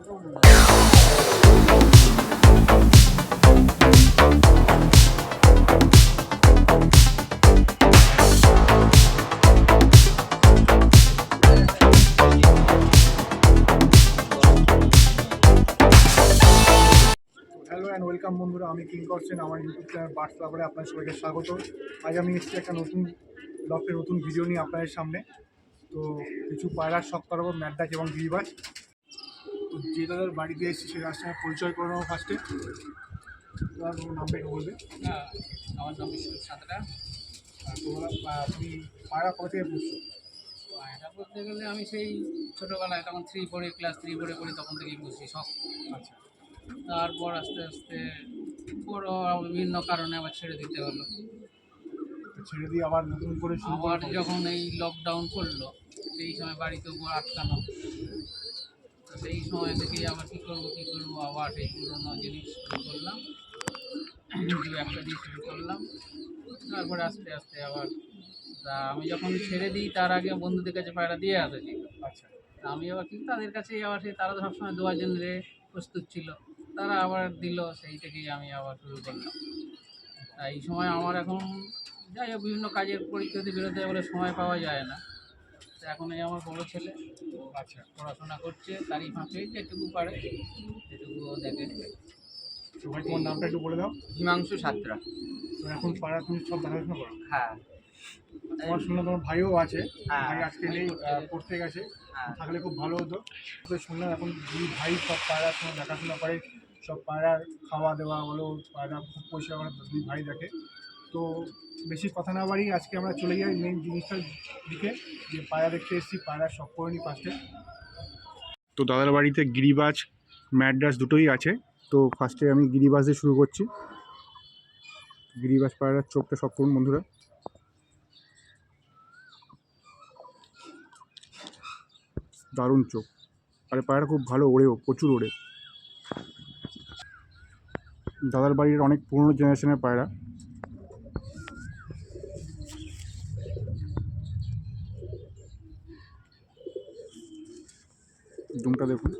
Hello and welcome বন্ধুরা, আমি কিঙ্কর সেন। আমার ইউটিউব চ্যানেল বার্ডস লাভারে আপনার সবাইকে স্বাগত। আজ আমি এসেছি একটা নতুন নতুন ভিডিও নিয়ে আপনাদের সামনে। তো কিছু পায়রার শখ করাবো, ম্যাডাক এবং গিরিবাজ। তো যে দাদার বাড়িতে এসেছি সেই রাস্তায় সঙ্গে পরিচয় করে নেবো ফার্স্টে। দাদার নামটা একটু বলবে? হ্যাঁ, আমার নাম বিশ্বজিৎ সাঁতরা। আর তোমরা তুমি পায়রা কবে থেকে পুষছো? পায়রা বলতে গেলে আমি সেই ছোটোবেলায় তখন ক্লাস 3 পড়ি তখন থেকেই বুঝি শখ। আচ্ছা, তারপর আস্তে আস্তে বড় বিভিন্ন কারণে আবার ছেড়ে দিতে হলো। তো ছেড়ে দিয়ে আবার নতুন করে শুরু আবার করে যখন এই লকডাউন করলো সেই সময় বাড়িতে উপর আটকানো, তো সেই সময় থেকেই আবার কী করবো আবার সেই পুরোনো জিনিস শুরু করলাম, দু একটা দিয়ে শুরু করলাম। তারপরে আস্তে আস্তে আবার আমি যখন ছেড়ে দিই তার আগে বন্ধুদের কাছে পায়রা দিয়ে আসেছি। আচ্ছা, আমি আবার কিন্তু তাদের কাছেই আবার তারা তো সবসময় দেওয়ার জন্য প্রস্তুত ছিল, তারা আবার দিল, সেই থেকেই আমি আবার শুরু করলাম। এই সময় আমার এখন যাই হোক বিভিন্ন কাজের পরীক্ষাতে বেরোতে বলে সময় পাওয়া যায় না। তো এখন এই আমার বড়ো ছেলে আচ্ছা। পড়াশোনা করছে, তারই ফাঁকে যেটুকু পারে সেটুকুও দেখে। তো ভাই তোমার নামটা একটু বলে দাও। হিমাংশু সাঁতরা। তো এখন পায়রা তুমি সব দেখাশোনা করো? হ্যাঁ। আমার শুনলাম তোমার ভাইও আছে। হ্যাঁ, ভাই আজকে নেই, পড়তে গেছে। হ্যাঁ। থাকলে খুব ভালো হতো। তো শুনলাম এখন দুই ভাই সব পায়রার সময় দেখাশোনা করে, সব পায়রার খাওয়া দেওয়া বলো, পায়রা খুব পরিষ্কার করে দুই ভাই দেখে। তো বেশি কথা না বাড়িয়ে আজকে আমরা চলে যাই মেন জিনিসটার দিকে, যে পায়রা দেখতে এসেছি, পায়রা শখ করে নিই ফার্স্টে। তো দাদার বাড়িতে গিরিবাজ ম্যাড্রাস দুটোই আছে। তো ফার্স্টে আমি গিরিবাজ দিয়ে শুরু করছি। গিরিবাজ পায়রার চোখটা শখ করুন বন্ধুরা। দারুণ চোখ, আর পায়রা খুব ভালো ওড়েও, প্রচুর ওড়ে। দাদার বাড়ির অনেক পুরনো জেনারেশনের পায়রা। দুমটা দেখুন,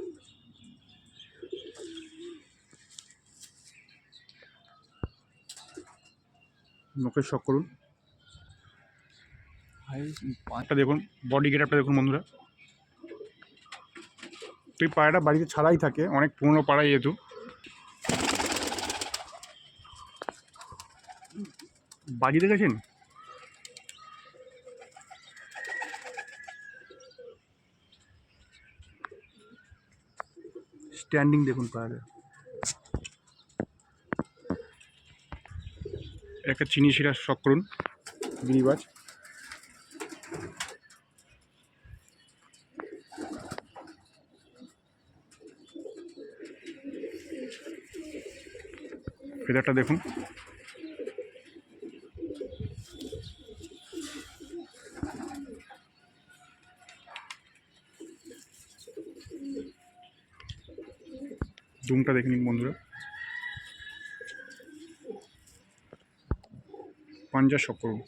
নখের শখ করুন। পাটা দেখুন, বডি গেটআপটা দেখুন বন্ধুরা। তো এই পায়রাটা বাড়িতে ছাড়াই থাকে, অনেক পুরনো পায়রা যেহেতু। বাজি দেখেছেন? স্ট্যান্ডিং দেখুন পায়রা। একটা চিনি শিরা শখ করুন, গিরিবাজ। ফেদারটা দেখুন। দুমটা দেখে নিন বন্ধুরা। পাঞ্জা শখ করুন।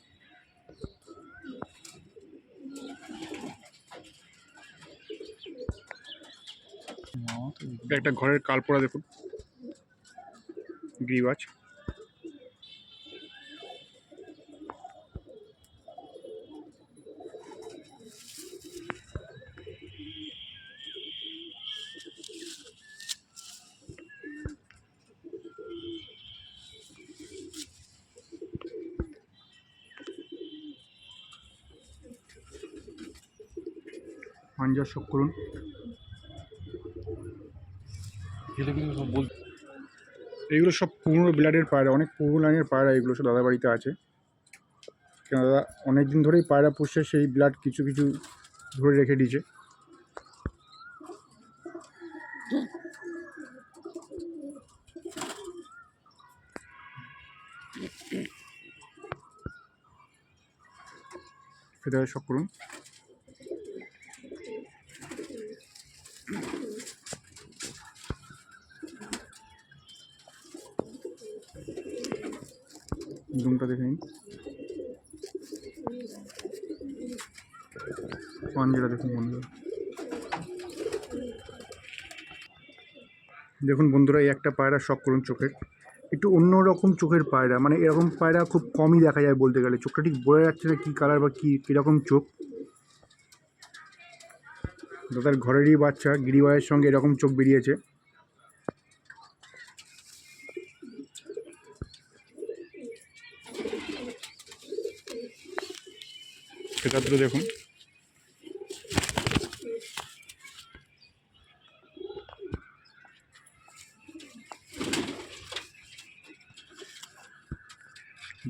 একটা ঘরের কালপোড়া দেখুন, গিরিবাজ। পাঞ্জা শখ করুন। এইগুলো সব পুরনো ব্লাডের পায়রা, অনেক পুরনো লাইনের পায়রা। এগুলো সব দাদা বাড়িতে আছে। কেন দাদা অনেক দিন ধরেই পায়রা পুষছে, সেই ব্লাড কিছু কিছু ধরে রেখে দিয়েছে। ফেদারে শখ করুন। জুমটা দেখে নিন, পাঞ্জাটা দেখুন বন্ধুরা। দেখুন বন্ধুরা, এই একটা পায়রা শখ করুন চোখের, একটু অন্যরকম চোখের পায়রা, মানে এরকম পায়রা খুব কমই দেখা যায় বলতে গেলে। চোখটা ঠিক বোঝা যাচ্ছে না কী কালার বা কীরকম চোখ। দাদার ঘরেরই বাচ্চা গিরিবাইয়ের সঙ্গে এরকম চোখ বেরিয়েছে। সেটা দেখুন,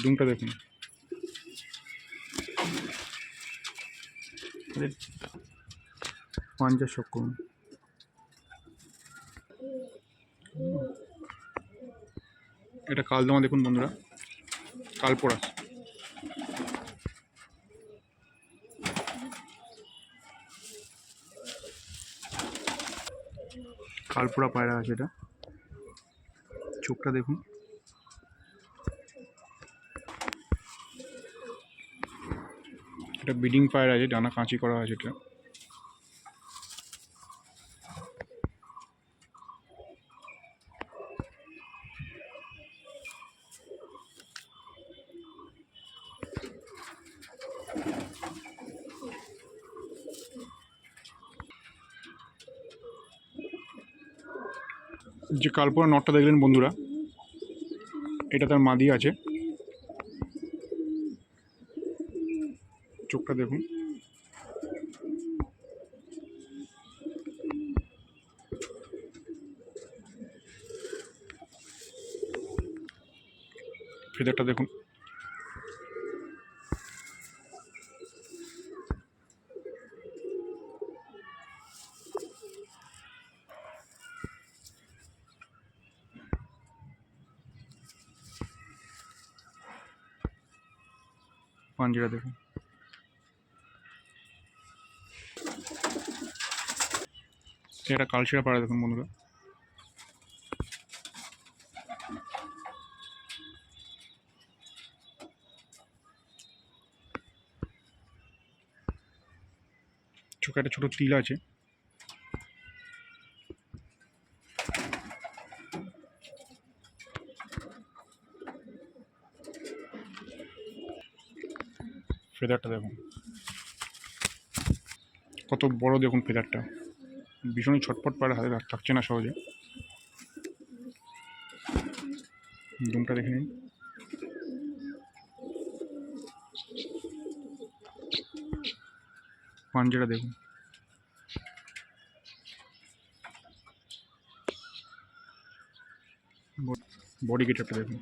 দুমটা দেখুন, পাঞ্জা শখ করুন। এটা কালদমা দেখুন বন্ধুরা, কালপোড়া। কালপোড়া পায়রা আছে এটা, চোখটা দেখুন। এটা ব্রিডিং পায়রা আছে, ডানা কাঁচি করা আছে এটা। যে কালপোড়া নটটা দেখলেন বন্ধুরা, এটা তার মাদি আছে। চোখটা দেখুন, ফেদারটা দেখুন। পাঞ্জরা দেখুন। এটা কালশিরা পায়রা দেখুন বন্ধুরা, চোখে একটা ছোটো তিল আছে। ফেদারটা দেখুন কত বড়, দেখুন ফেদারটা। ভীষণই ছটফট পায়রা, হাতে থাকছে না সহজে। দুমটা দেখে নিন। পাঞ্জাটা দেখুন, বডি গেটআপটা দেখুন।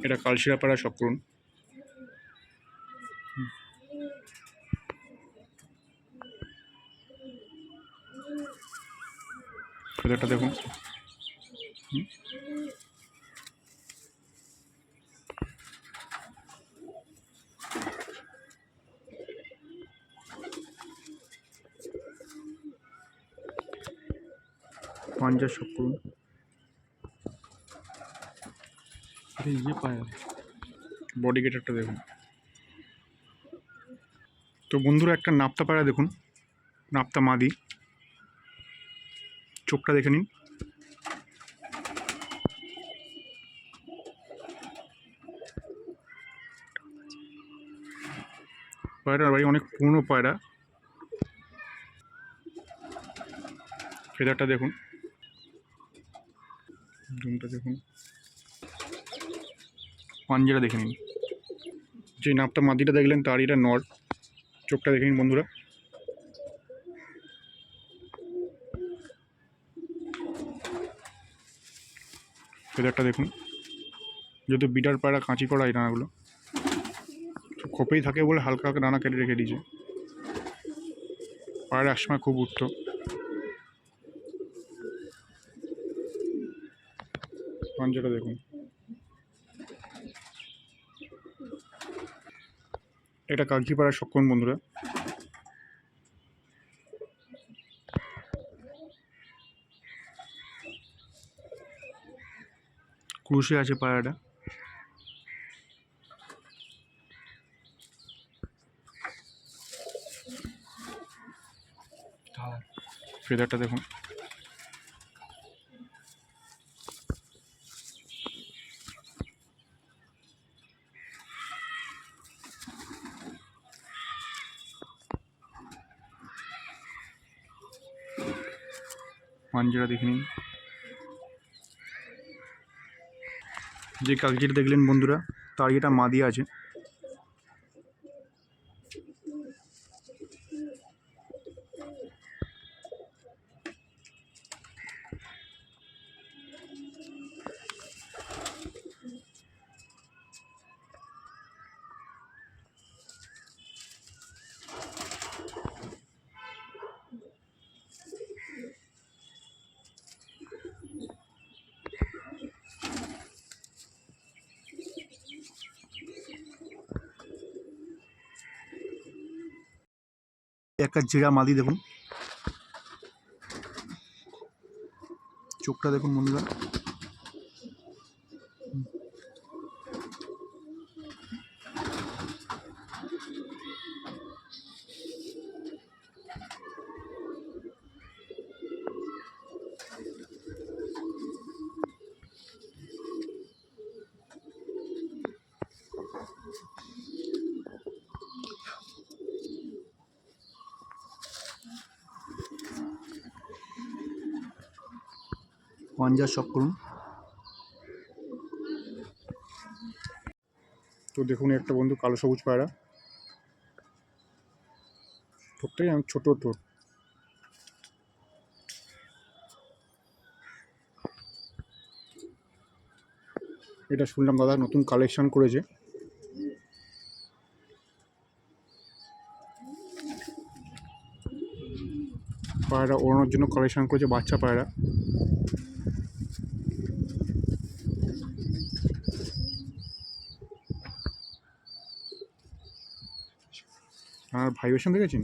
এটা কালশিরা পায়রা শখ করুন। ফেদারটা দেখুন। পাঞ্জা শখ করুন। ইয়ে পায়রা, বডি গেটআপটা দেখুন। তো বন্ধুরা, একটা নাপ্তা পায়রা দেখুন, নাপ্তা মাদি। চোখটা দেখে নিন। পায়রার বাড়ি অনেক পুরনো পায়রা। ফেদারটা দেখুন, দুমটা দেখুন, পাঞ্জারা দেখে নিন। যে নাপটা মাদিটা দেখলেন তার এটা নর। চোখটা দেখে নিন বন্ধুরা। ফেদারটা দেখুন, যেহেতু বিডার পায়রা কাঁচি করা এই ডানাগুলো, খোপেই থাকে বলে হালকা হালকা ডানা কেটে রেখে দিয়েছে। পায়রা একসময় খুব উঠত। পাঞ্জাটা দেখুন, এটা কাগজি পাড়ার সক্ষম বন্ধুরা। ক্রুশে আছে পায়রাটা। ফেদারটা দেখুন। পাঞ্জারা দেখে নিন। যে কাগজিটা দেখলেন বন্ধুরা, তার এটা মাদি আছে। একটা জেরা মাদি দেখুন, চোখটা দেখুন বন্ধুরা। পাঞ্জার শখ করুন। তো দেখুন একটা বন্ধু কালো সবুজ পায়রা, ঠোঁটটাই আমি ছোট ঠোঁট। এটা শুনলাম দাদা নতুন কালেকশন করেছে। পায়রা ওড়ানোর জন্য কালেকশন করেছে, বাচ্চা পায়রা। আর ভাইব্রেশন দেখেছেন?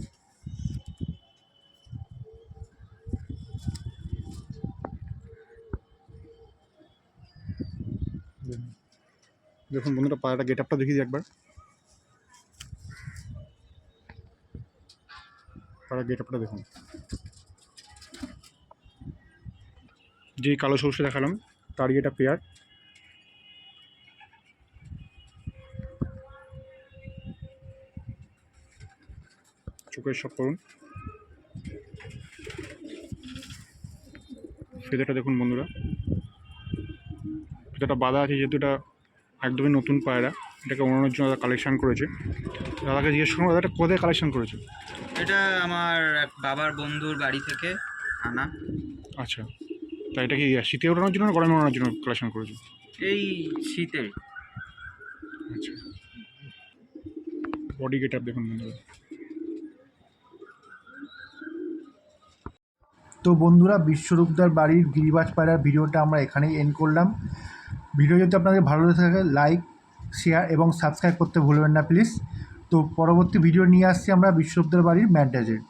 দেখুন বন্ধুরা, পায়রাটা গেট আপটা দেখিয়ে দিই একবার। পায়রা গেট আপটা দেখুন। যে কালো সরষে দেখালাম তারই এটা পেয়ার। চোখের শখ করুন। ফেদারটা দেখুন বন্ধুরা, ফেদারটা বাঁধা আছে যেহেতু এটা একদমই নতুন পায়রা। এটাকে ওড়ানোর জন্য দাদা কালেকশন করেছে। দাদাকে জিজ্ঞেস করুন দাদাটা কোথায় কালেকশন করেছে। এটা আমার এক বাবার বন্ধুর বাড়ি থেকে আনা। আচ্ছা, তা এটা কি শীতে ওড়ানোর জন্য না গরমে ওড়ানোর জন্য কালেকশন করেছে? এই শীতে। আচ্ছা, বডি গেট আপ দেখুন বন্ধুরা। তো বন্ধুরা, বিশ্বরূপদার বাড়ির গিরিবাজ পায়রার ভিডিওটা আমরা এখানেই এন্ড করলাম। ভিডিও যদি আপনাদের ভালো লেগে থাকে লাইক, শেয়ার এবং সাবস্ক্রাইব করতে ভুলবেন না প্লিজ। তো পরবর্তী ভিডিও নিয়ে আসছি আমরা বিশ্বরূপদার বাড়ির ম্যান্টাজের।